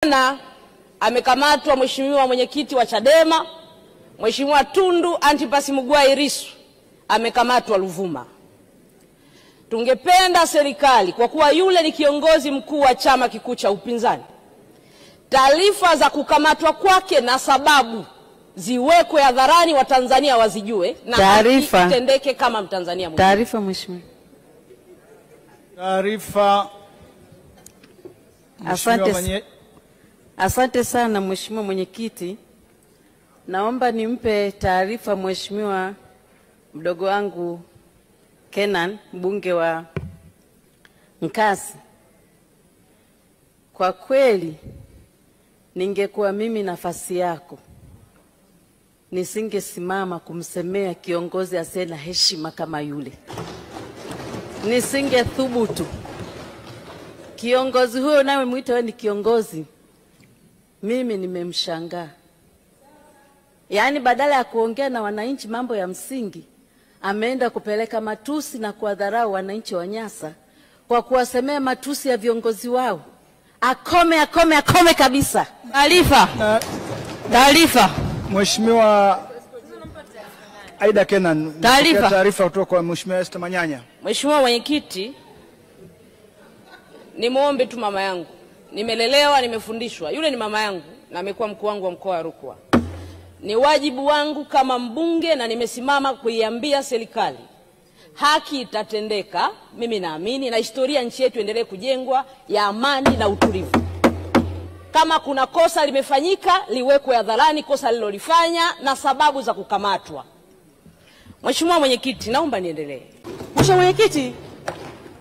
Na amekamatwa mheshimiwa mwenyekiti wa Chadema, Mheshimiwa Tundu Antipas Mugwai Lissu, amekamatwa Ruvuma. Tungependa serikali, kwa kuwa yule ni kiongozi mkuu wa chama kikuu cha upinzani, taarifa za kukamatwa kwake na sababu ziwekwe hadharani, wa Tanzania wazijue na itendeke kama Mtanzania mwingine. Taarifa mheshimiwa. Taarifa. Asante sana mheshimiwa mwenyekiti. Naomba nimpe taarifa mheshimiwa mdogo wangu Kenan, mbunge wa Nkasi. Kwa kweli ningekuwa mimi nafasi yako, nisingesimama kumsemea kiongozi asiye na heshima kama yule. Nisingethubutu. Kiongozi huyo nawe muita wewe ni kiongozi, mimi nimemshangaa. Yaani badala ya kuongea na wananchi mambo ya msingi, ameenda kupeleka matusi na kuwadharau wananchi wa Nyasa kwa kuwasemea matusi ya viongozi wao. Akome kabisa. Taarifa. Mheshimiwa Aida Kenan, taarifa kutoka kwa Mheshimiwa Esther Manyanya. Mheshimiwa mwenyekiti, nimuombe tu mama yangu. Nimelelewa, nimefundishwa. Yule ni mama yangu na amekuwa mkuu wangu wa mkoa wa Rukwa. Ni wajibu wangu kama mbunge, na nimesimama kuiambia serikali haki itatendeka. Mimi naamini na historia nchi yetu endelee kujengwa ya amani na utulivu. Kama kuna kosa limefanyika, liwekwe hadharani kosa lilolifanya na sababu za kukamatwa. Mheshimiwa mwenyekiti, naomba niendelee. Mheshimiwa mwenyekiti,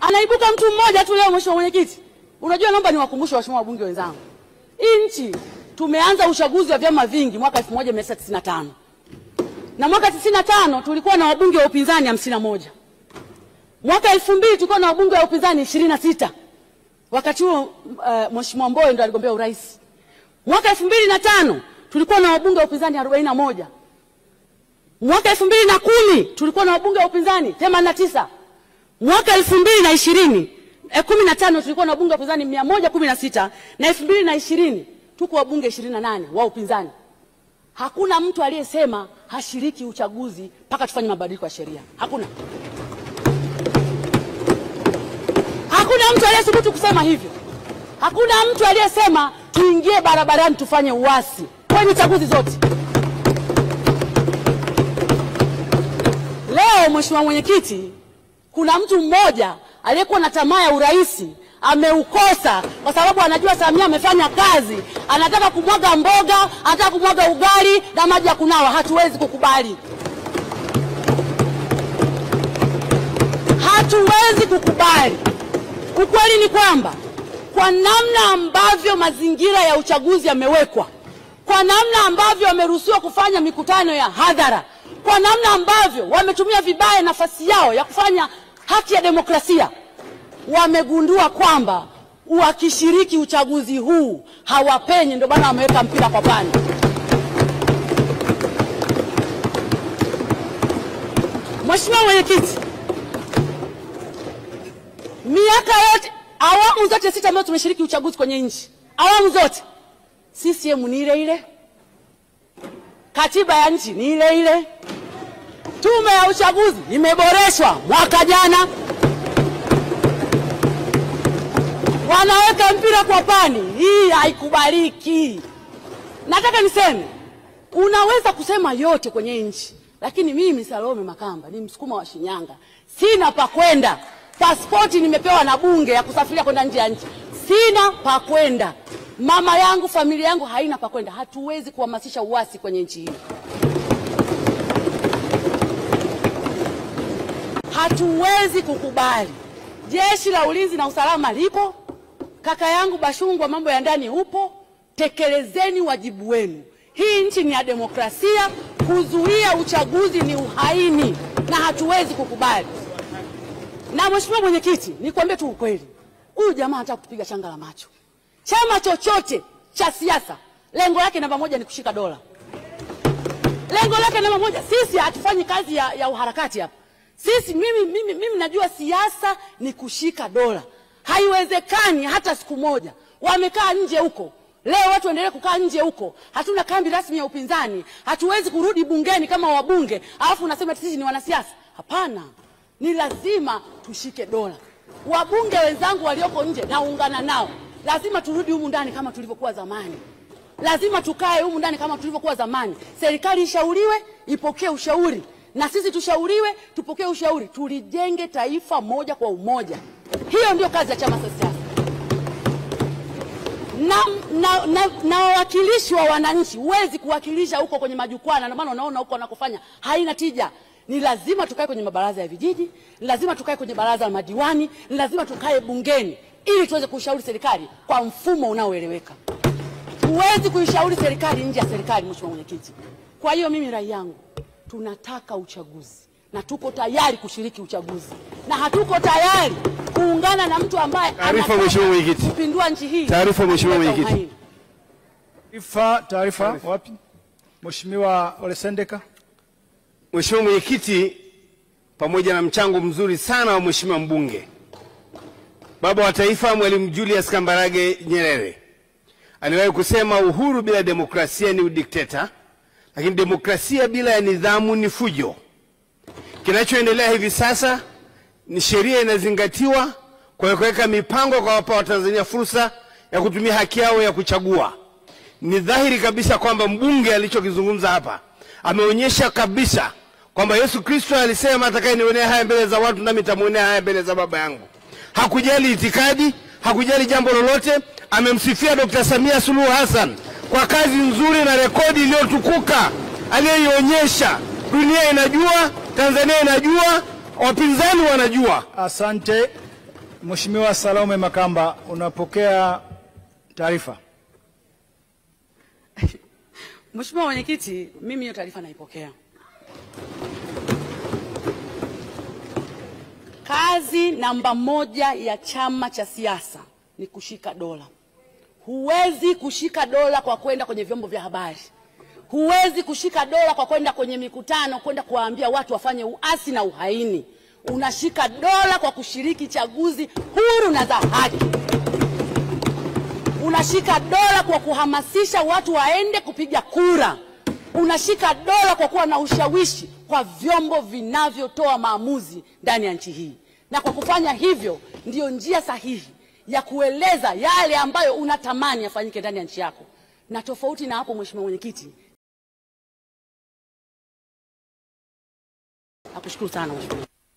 anaibuka mtu mmoja tu leo. Mheshimiwa mwenyekiti, unajua, naomba niwakumbushe waheshimiwa wabunge wenzangu, hii nchi tumeanza uchaguzi wa vyama vingi mwaka 1995. Na mwaka 95 tulikuwa na wabunge wa upinzani 51. Mwaka 2000 tulikuwa na wabunge wa upinzani 26. Wakati huo Mheshimiwa Mbowe ndo aligombea urais. Mwaka 2005 tulikuwa na wabunge wa upinzani 41. Mwaka 2010 tulikuwa na wabunge wa upinzani 89. Mwaka 2015 tulikuwa na wabunge wa upinzani 116, na 2020 tuko wabunge 28 wa upinzani. Hakuna mtu aliyesema hashiriki uchaguzi mpaka tufanye mabadiliko ya sheria. Hakuna mtu aliyethubutu kusema hivyo. Hakuna mtu aliyesema tuingie barabarani tufanye uasi kwenye chaguzi zote. Leo Mheshimiwa mwenyekiti, kuna mtu mmoja aliyekuwa na tamaa ya urais ameukosa kwa sababu anajua Samia amefanya kazi, anataka kumwaga mboga, anataka kumwaga ugali na maji ya kunawa. Hatuwezi kukubali. Hatuwezi kukubali. Ukweli ni kwamba kwa namna ambavyo mazingira ya uchaguzi yamewekwa, kwa namna ambavyo wameruhusiwa kufanya mikutano ya hadhara, kwa namna ambavyo wametumia vibaya nafasi yao ya kufanya haki ya demokrasia, wamegundua kwamba wakishiriki uchaguzi huu hawapenyi, ndio bana wameweka mpira kwa pani. Mheshimiwa mwenyekiti, miaka yote, awamu zote 6 ambazo tumeshiriki uchaguzi kwenye nchi, awamu zote CCM ni ile ile, katiba ya nchi ni ile ile, tume ya uchaguzi imeboreshwa mwaka jana. Wanaweka mpira kwa pani. Hii haikubaliki. Nataka niseme, unaweza kusema yote kwenye nchi, lakini mimi Salome Makamba ni Msukuma wa Shinyanga, sina pa kwenda. Pasipoti nimepewa na bunge ya kusafiria kwenda nje ya nchi, sina pa kwenda. Mama yangu, familia yangu haina pa kwenda. Hatuwezi kuhamasisha uasi kwenye nchi hii. Hatuwezi kukubali. Jeshi la ulinzi na usalama lipo. Kaka yangu Bashungwa, mambo ya ndani upo. Tekelezeni wajibu wenu. Hii nchi ni ya demokrasia. Kuzuia uchaguzi ni uhaini na hatuwezi kukubali. Na Mheshimiwa mwenyekiti, nikwambie tu ukweli, huyu jamaa anataka kutupiga changa la macho. Chama chochote cha siasa lengo lake namba moja ni kushika dola. Lengo lake namba moja. Sisi hatufanyi kazi ya uharakati hapa. Sisi mimi najua siasa ni kushika dola. Haiwezekani hata siku moja. Wamekaa nje huko Leo watu waendelee kukaa nje huko. Hatuna kambi rasmi ya upinzani. Hatuwezi kurudi bungeni kama wabunge. Alafu unasema sisi ni wanasiasa. Hapana. Ni lazima tushike dola. Wabunge wenzangu walioko nje naungana nao. Lazima turudi humu ndani kama tulivyokuwa zamani. Lazima tukae humu ndani kama tulivyokuwa zamani. Serikali ishauriwe, ipokee ushauri. Na sisi tushauriwe, tupokee ushauri. Tulijenge taifa moja kwa umoja. Hiyo ndio kazi ya chama cha siasa. Na wawakilishi wa wananchi, huwezi kuwakilisha huko kwenye majukwaa, na ndio maana unaona huko wanakofanya haina tija. Ni lazima tukae kwenye mabaraza ya vijiji, ni lazima tukae kwenye baraza la madiwani, ni lazima tukae bungeni ili tuweze kushauri serikali kwa mfumo unaoeleweka. Huwezi kuishauri serikali nje ya serikali, Mheshimiwa Mwenyekiti. Kwa hiyo mimi rai yangu, tunataka uchaguzi na tuko tayari kushiriki uchaguzi, na hatuko tayari kuungana na mtu ambaye kupindua nchi hii. Taarifa Mheshimiwa Mwenyekiti. Taarifa wapi? Mheshimiwa Ole Sendeka. Mheshimiwa Mwenyekiti, pamoja na mchango mzuri sana wa Mheshimiwa mbunge, baba wa taifa Mwalimu Julius Kambarage Nyerere aliwahi kusema uhuru bila demokrasia ni udikteta, lakini demokrasia bila ya nidhamu ni fujo. Kinachoendelea hivi sasa ni sheria inazingatiwa kwa kuweka mipango kwa wapa wa Tanzania fursa ya kutumia haki yao ya kuchagua. Ni dhahiri kabisa kwamba mbunge alichokizungumza hapa ameonyesha kabisa kwamba Yesu Kristo alisema atakayenionea haya mbele za watu nami nitamuonea haya mbele za Baba yangu. Hakujali itikadi, hakujali jambo lolote. Amemsifia Dr. Samia Suluhu Hassan kwa kazi nzuri na rekodi iliyotukuka aliyoionyesha. Dunia inajua, Tanzania inajua, wapinzani wanajua. Asante. Mheshimiwa Salome Makamba, unapokea taarifa. Mheshimiwa Mwenyekiti, mimi hiyo taarifa naipokea. Kazi namba moja ya chama cha siasa ni kushika dola. Huwezi kushika dola kwa kwenda kwenye vyombo vya habari. Huwezi kushika dola kwa kwenda kwenye mikutano, kwenda kuwaambia watu wafanye uasi na uhaini. Unashika dola kwa kushiriki chaguzi huru na za haki. Unashika dola kwa kuhamasisha watu waende kupiga kura. Unashika dola kwa kuwa na ushawishi kwa vyombo vinavyotoa maamuzi ndani ya nchi hii. Na kwa kufanya hivyo ndiyo njia sahihi ya kueleza yale ambayo unatamani yafanyike ndani ya nchi yako. Na tofauti na hapo, Mheshimiwa Mwenyekiti, nakushukuru sana Mheshimiwa.